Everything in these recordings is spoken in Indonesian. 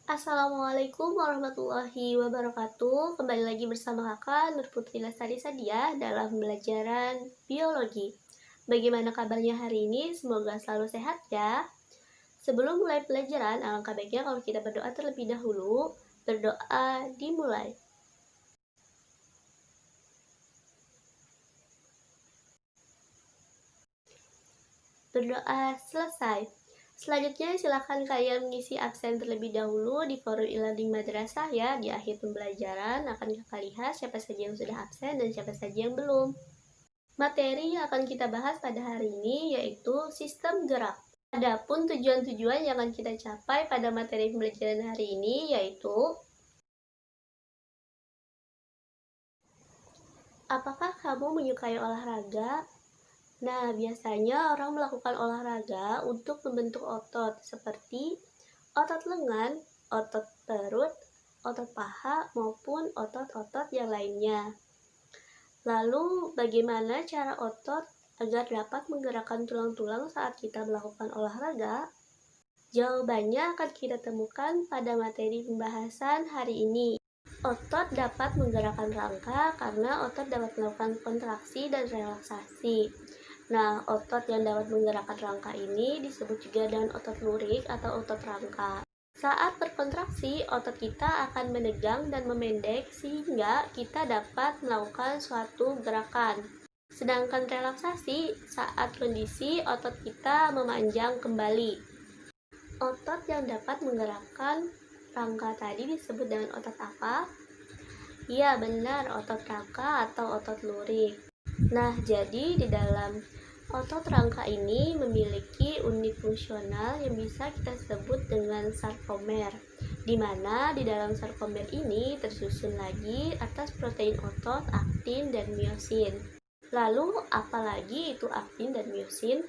Assalamualaikum warahmatullahi wabarakatuh. Kembali lagi bersama kakak Nur Putri Lestari Sadia dalam pembelajaran biologi. Bagaimana kabarnya hari ini? Semoga selalu sehat ya. Sebelum mulai pelajaran, alangkah baiknya kalau kita berdoa terlebih dahulu. Berdoa dimulai. Berdoa selesai. Selanjutnya silakan kalian mengisi absen terlebih dahulu di forum e-learning madrasah ya. Di akhir pembelajaran akan kakak lihat siapa saja yang sudah absen dan siapa saja yang belum. Materi yang akan kita bahas pada hari ini yaitu sistem gerak. Adapun tujuan-tujuan yang akan kita capai pada materi pembelajaran hari ini yaitu apakah kamu menyukai olahraga? Nah, biasanya orang melakukan olahraga untuk membentuk otot seperti otot lengan, otot perut, otot paha, maupun otot-otot yang lainnya. Lalu, bagaimana cara otot agar dapat menggerakkan tulang-tulang saat kita melakukan olahraga? Jawabannya akan kita temukan pada materi pembahasan hari ini. Otot dapat menggerakkan rangka karena otot dapat melakukan kontraksi dan relaksasi. Nah, otot yang dapat menggerakkan rangka ini disebut juga dengan otot lurik atau otot rangka. Saat berkontraksi, otot kita akan menegang dan memendek sehingga kita dapat melakukan suatu gerakan. Sedangkan relaksasi saat kondisi otot kita memanjang kembali. Otot yang dapat menggerakkan rangka tadi disebut dengan otot apa? Iya, benar, otot rangka atau otot lurik. Nah, jadi di dalam otot rangka ini memiliki unit fungsional yang bisa kita sebut dengan sarkomer, di mana di dalam sarkomer ini tersusun lagi atas protein otot, aktin, dan miosin. Lalu, apalagi itu aktin dan miosin?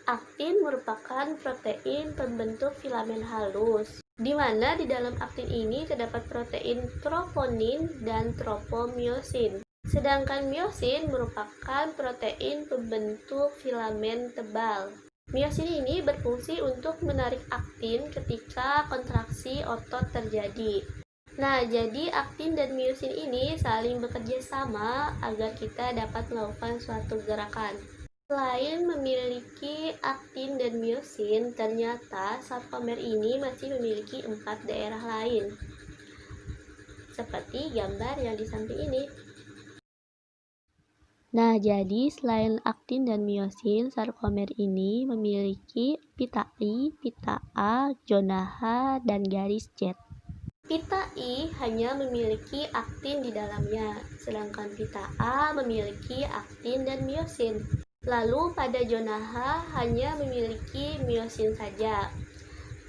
Aktin merupakan protein pembentuk filamen halus, di mana di dalam aktin ini terdapat protein troponin dan tropomiosin. Sedangkan miosin merupakan protein pembentuk filamen tebal. Miosin ini berfungsi untuk menarik aktin ketika kontraksi otot terjadi. Nah, jadi aktin dan miosin ini saling bekerja sama agar kita dapat melakukan suatu gerakan. Selain memiliki aktin dan miosin, ternyata sarkomer ini masih memiliki 4 daerah lain, seperti gambar yang di samping ini. Nah, jadi selain aktin dan miosin, sarkomer ini memiliki pita I, pita A, zona H, dan garis Z. Pita I hanya memiliki aktin di dalamnya, sedangkan pita A memiliki aktin dan miosin. Lalu pada zona H hanya memiliki miosin saja.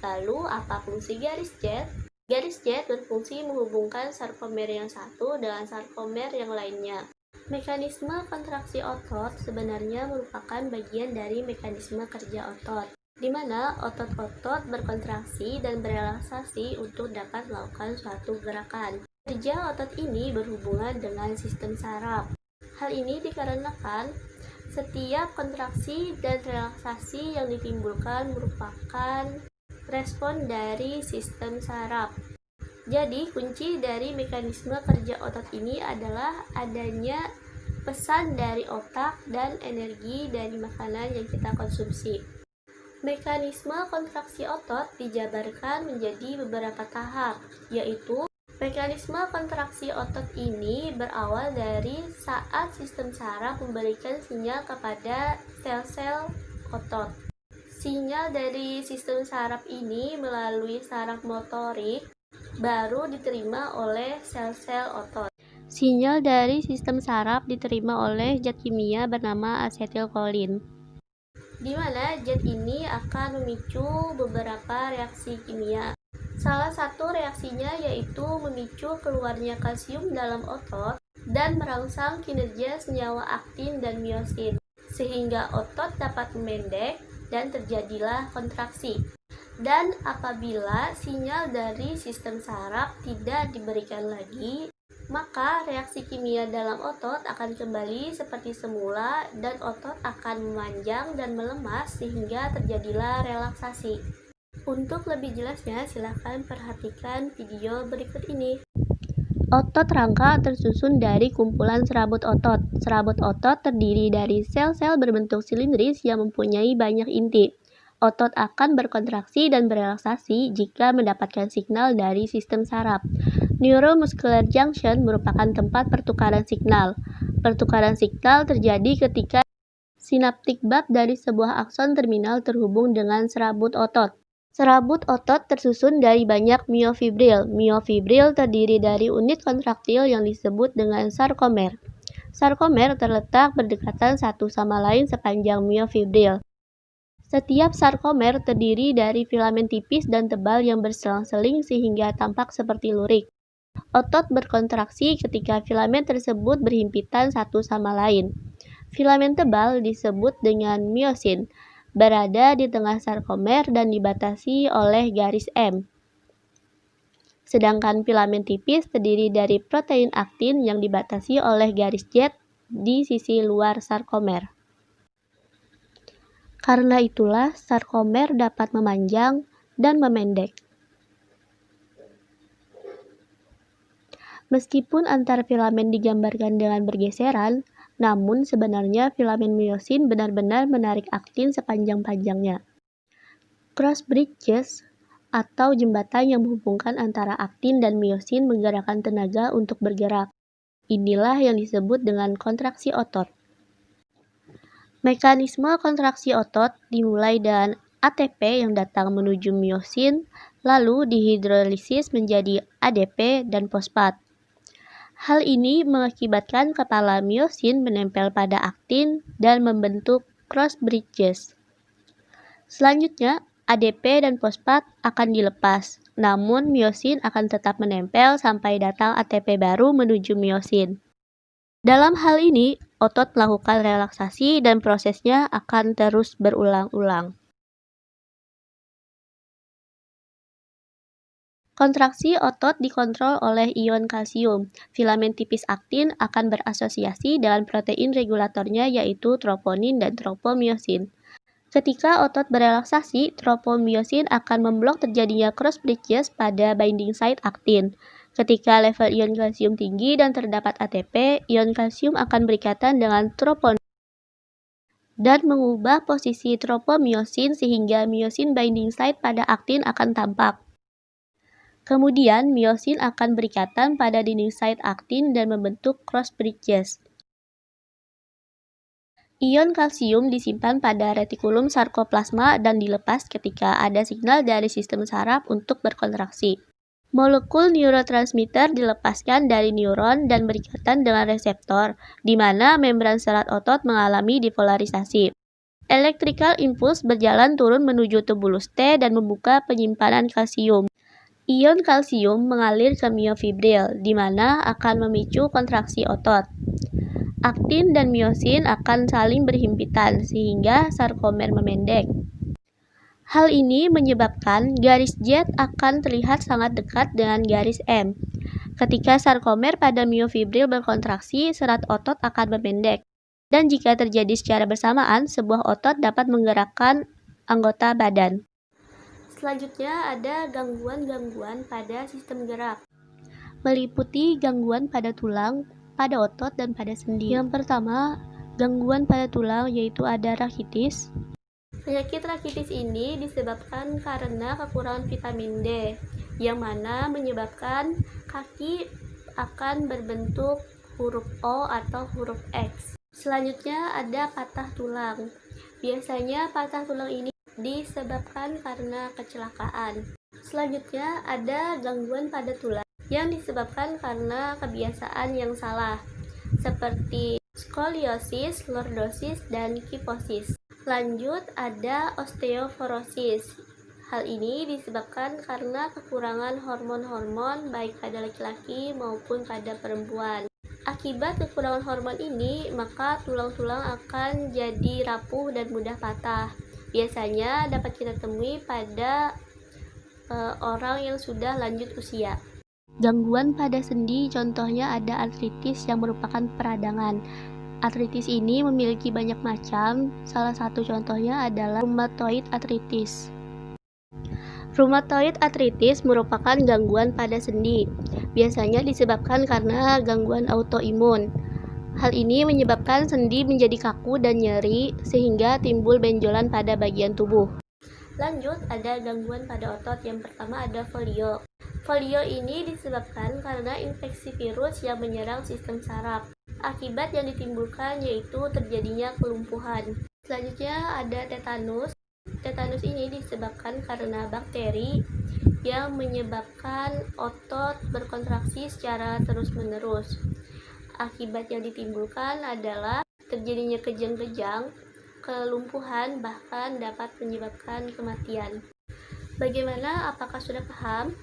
Lalu apa fungsi garis Z? Garis Z berfungsi menghubungkan sarkomer yang satu dengan sarkomer yang lainnya. Mekanisme kontraksi otot sebenarnya merupakan bagian dari mekanisme kerja otot, di mana otot-otot berkontraksi dan berelaksasi untuk dapat melakukan suatu gerakan. Kerja otot ini berhubungan dengan sistem saraf. Hal ini dikarenakan setiap kontraksi dan relaksasi yang ditimbulkan merupakan respon dari sistem saraf. Jadi, kunci dari mekanisme kerja otot ini adalah adanya pesan dari otak dan energi dari makanan yang kita konsumsi. Mekanisme kontraksi otot dijabarkan menjadi beberapa tahap, yaitu mekanisme kontraksi otot ini berawal dari saat sistem saraf memberikan sinyal kepada sel-sel otot. Sinyal dari sistem saraf ini melalui saraf motorik baru diterima oleh sel-sel otot. Sinyal dari sistem saraf diterima oleh zat kimia bernama asetilkolin, di mana zat ini akan memicu beberapa reaksi kimia. Salah satu reaksinya yaitu memicu keluarnya kalsium dalam otot dan merangsang kinerja senyawa aktin dan miosin, sehingga otot dapat memendek dan terjadilah kontraksi. Dan apabila sinyal dari sistem saraf tidak diberikan lagi, maka reaksi kimia dalam otot akan kembali seperti semula dan otot akan memanjang dan melemas sehingga terjadilah relaksasi. Untuk lebih jelasnya, silakan perhatikan video berikut ini. Otot rangka tersusun dari kumpulan serabut otot. Serabut otot terdiri dari sel-sel berbentuk silindris yang mempunyai banyak inti. Otot akan berkontraksi dan berelaksasi jika mendapatkan signal dari sistem saraf. Neuromuscular junction merupakan tempat pertukaran signal. Pertukaran signal terjadi ketika sinaptik bulb dari sebuah akson terminal terhubung dengan serabut otot. Serabut otot tersusun dari banyak miofibril. Miofibril terdiri dari unit kontraktil yang disebut dengan sarkomer. Sarkomer terletak berdekatan satu sama lain sepanjang miofibril. Setiap sarkomer terdiri dari filamen tipis dan tebal yang berselang-seling sehingga tampak seperti lurik. Otot berkontraksi ketika filamen tersebut berhimpitan satu sama lain. Filamen tebal disebut dengan miosin, berada di tengah sarkomer dan dibatasi oleh garis M. Sedangkan filamen tipis terdiri dari protein aktin yang dibatasi oleh garis Z di sisi luar sarkomer. Karena itulah sarkomer dapat memanjang dan memendek. Meskipun antar filamen digambarkan dengan bergeseran, namun sebenarnya filamen miosin benar-benar menarik aktin sepanjang-panjangnya. Cross bridges atau jembatan yang menghubungkan antara aktin dan miosin menggerakkan tenaga untuk bergerak. Inilah yang disebut dengan kontraksi otot. Mekanisme kontraksi otot dimulai dengan ATP yang datang menuju miosin, lalu dihidrolisis menjadi ADP dan fosfat. Hal ini mengakibatkan kepala miosin menempel pada aktin dan membentuk cross bridges. Selanjutnya, ADP dan fosfat akan dilepas, namun miosin akan tetap menempel sampai datang ATP baru menuju miosin. Dalam hal ini, otot melakukan relaksasi dan prosesnya akan terus berulang-ulang. Kontraksi otot dikontrol oleh ion kalsium. Filamen tipis aktin akan berasosiasi dengan protein regulatornya yaitu troponin dan tropomyosin. Ketika otot berelaksasi, tropomyosin akan memblok terjadinya cross bridges pada binding site aktin. Ketika level ion kalsium tinggi dan terdapat ATP, ion kalsium akan berikatan dengan troponin dan mengubah posisi tropomyosin sehingga myosin binding site pada aktin akan tampak. Kemudian, miosin akan berikatan pada dinding site aktin dan membentuk cross bridges. Ion kalsium disimpan pada retikulum sarkoplasma dan dilepas ketika ada signal dari sistem saraf untuk berkontraksi. Molekul neurotransmitter dilepaskan dari neuron dan berikatan dengan reseptor, di mana membran serat otot mengalami dipolarisasi. Electrical impulse berjalan turun menuju tubulus T dan membuka penyimpanan kalsium. Ion kalsium mengalir ke miofibril, di mana akan memicu kontraksi otot. Aktin dan miosin akan saling berhimpitan, sehingga sarkomer memendek. Hal ini menyebabkan garis Z akan terlihat sangat dekat dengan garis M. Ketika sarkomer pada miofibril berkontraksi, serat otot akan memendek. Dan jika terjadi secara bersamaan, sebuah otot dapat menggerakkan anggota badan. Selanjutnya ada gangguan-gangguan pada sistem gerak, meliputi gangguan pada tulang, pada otot, dan pada sendi. Yang pertama, gangguan pada tulang yaitu ada rakitis. Penyakit rakitis ini disebabkan karena kekurangan vitamin D, yang mana menyebabkan kaki akan berbentuk huruf O atau huruf X. Selanjutnya ada patah tulang. Biasanya patah tulang ini disebabkan karena kecelakaan. Selanjutnya ada gangguan pada tulang yang disebabkan karena kebiasaan yang salah, seperti skoliosis, lordosis, dan kifosis. Lanjut ada osteoporosis. Hal ini disebabkan karena kekurangan hormon-hormon baik pada laki-laki maupun pada perempuan. Akibat kekurangan hormon ini, maka tulang-tulang akan jadi rapuh dan mudah patah. Biasanya dapat kita temui pada orang yang sudah lanjut usia. Gangguan pada sendi contohnya ada artritis yang merupakan peradangan. Artritis ini memiliki banyak macam, salah satu contohnya adalah rheumatoid arthritis. Rheumatoid arthritis merupakan gangguan pada sendi. Biasanya disebabkan karena gangguan autoimun. Hal ini menyebabkan sendi menjadi kaku dan nyeri sehingga timbul benjolan pada bagian tubuh. Lanjut, ada gangguan pada otot. Yang pertama ada polio. Polio ini disebabkan karena infeksi virus yang menyerang sistem saraf. Akibat yang ditimbulkan yaitu terjadinya kelumpuhan. Selanjutnya ada tetanus. Tetanus ini disebabkan karena bakteri yang menyebabkan otot berkontraksi secara terus-menerus. Akibat yang ditimbulkan adalah terjadinya kejang-kejang, kelumpuhan, bahkan dapat menyebabkan kematian. Bagaimana? Apakah sudah paham?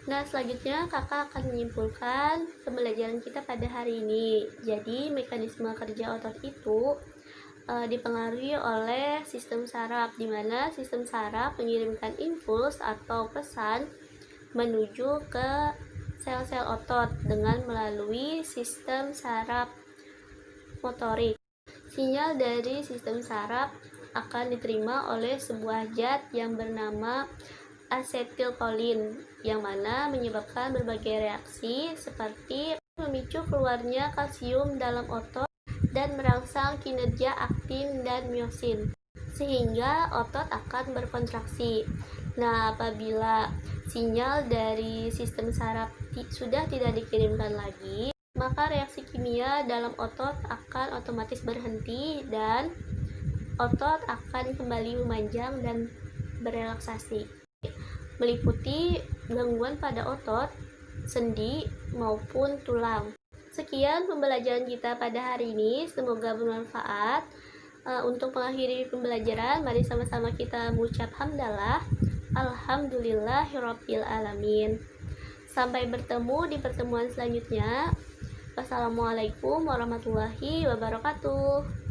Nah, selanjutnya kakak akan menyimpulkan pembelajaran kita pada hari ini. Jadi, mekanisme kerja otot itu dipengaruhi oleh sistem saraf, di mana sistem saraf mengirimkan impuls atau pesan menuju ke sel-sel otot dengan melalui sistem saraf motorik. Sinyal dari sistem saraf akan diterima oleh sebuah zat yang bernama asetilkolin, yang mana menyebabkan berbagai reaksi seperti memicu keluarnya kalsium dalam otot dan merangsang kinerja aktin dan miosin, sehingga otot akan berkontraksi. Nah, apabila sinyal dari sistem saraf sudah tidak dikirimkan lagi, maka reaksi kimia dalam otot akan otomatis berhenti dan otot akan kembali memanjang dan berelaksasi, meliputi gangguan pada otot, sendi, maupun tulang. Sekian pembelajaran kita pada hari ini, semoga bermanfaat. Untuk mengakhiri pembelajaran, mari sama-sama kita mengucap hamdalah. Alhamdulillahirabbil alamin. Sampai bertemu di pertemuan selanjutnya. Wassalamualaikum warahmatullahi wabarakatuh.